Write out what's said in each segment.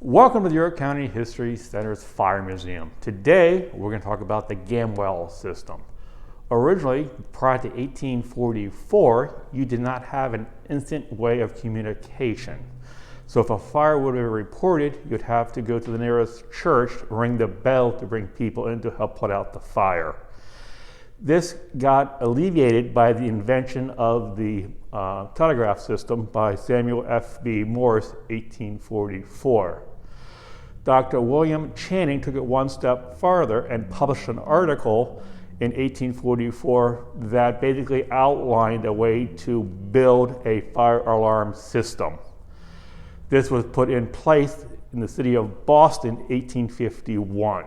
Welcome to the York County History Center's Fire Museum. Today, we're going to talk about the Gamewell system. Originally, prior to 1844, you did not have an instant way of communication. So if a fire would have been reported, you'd have to go to the nearest church, ring the bell to bring people in to help put out the fire. This got alleviated by the invention of the telegraph system by Samuel F.B. Morse, 1844. Dr. William Channing took it one step farther and published an article in 1844 that basically outlined a way to build a fire alarm system. This was put in place in the city of Boston, 1851.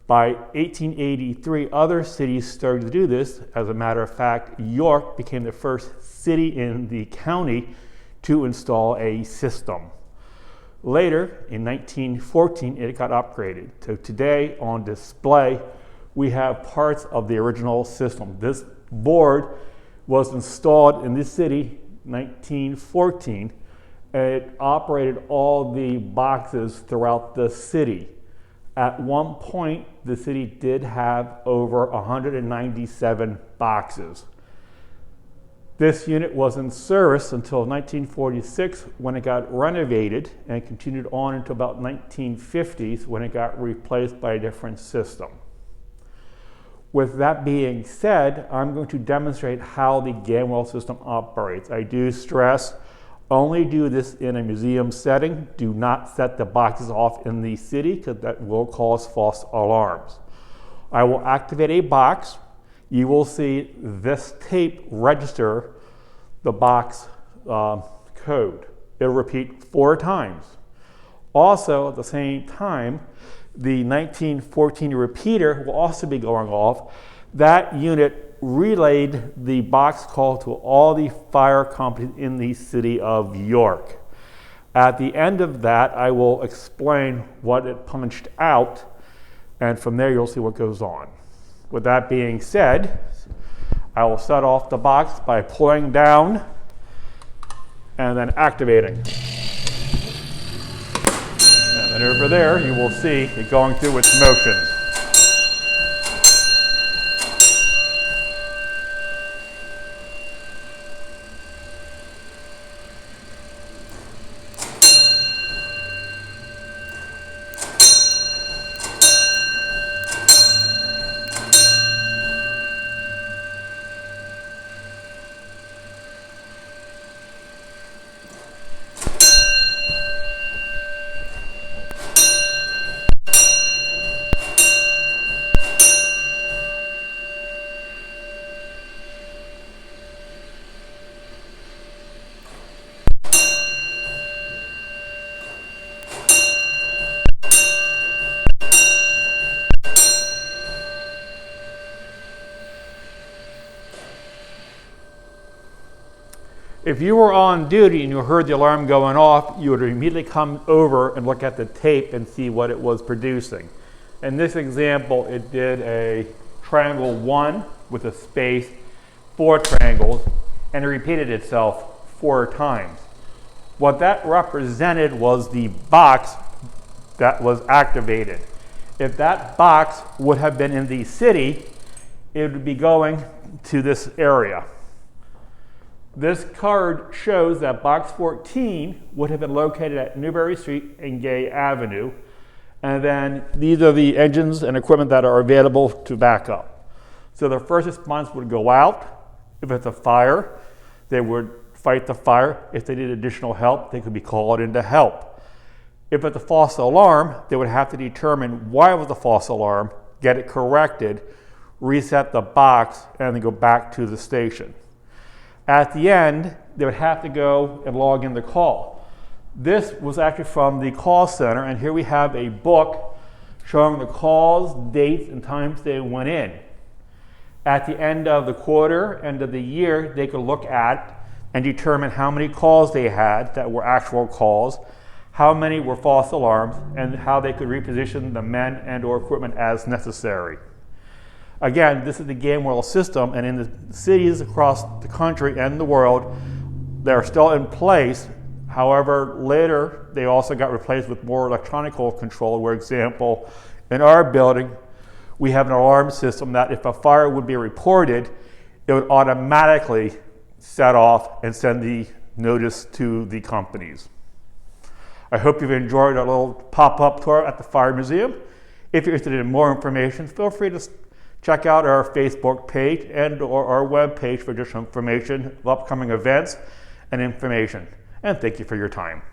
By 1883, other cities started to do this. As a matter of fact, York became the first city in the county to install a system. Later, in 1914, it got upgraded. So today, on display, we have parts of the original system. This board was installed in this city in 1914, and it operated all the boxes throughout the city. At one point, the city did have over 197 boxes. This unit was in service until 1946 when it got renovated and continued on until about 1950s when it got replaced by a different system. With that being said, I'm going to demonstrate how the Gamewell system operates. I do stress, only do this in a museum setting. Do not set the boxes off in the city because that will cause false alarms. I will activate a box. You will see this tape register the box code. It'll repeat 4 times. Also, at the same time, the 1914 repeater will also be going off. That unit relayed the box call to all the fire companies in the city of York. At the end of that, I will explain what it punched out, and from there you'll see what goes on. With that being said, I will set off the box by pulling down and then activating. And then over there, you will see it going through its motions. If you were on duty and you heard the alarm going off, you would immediately come over and look at the tape and see what it was producing. In this example, it did a triangle 1 with a space, 4 triangles, and it repeated itself 4 times. What that represented was the box that was activated. If that box would have been in the city, it would be going to this area. This card shows that box 14 would have been located at Newbury Street and Gay Avenue. And then these are the engines and equipment that are available to back up. So the first response would go out. If it's a fire, they would fight the fire. If they needed additional help, they could be called in to help. If it's a false alarm, they would have to determine why it was a false alarm, get it corrected, reset the box, and then go back to the station. At the end, they would have to go and log in the call. This was actually from the call center, and here we have a book showing the calls, dates, and times they went in. At the end of the quarter, end of the year, they could look at and determine how many calls they had that were actual calls, how many were false alarms, and how they could reposition the men and or equipment as necessary. Again, this is the Gamewell system, and in the cities across the country and the world that are still in place, However, later they also got replaced with more electronic control. For example, in our building, we have an alarm system that if a fire would be reported, it would automatically set off and send the notice to the companies. I hope you've enjoyed our little pop-up tour at the Fire Museum. If you're interested in more information, feel free to check out our Facebook page and or our web page for additional information of upcoming events and information. And thank you for your time.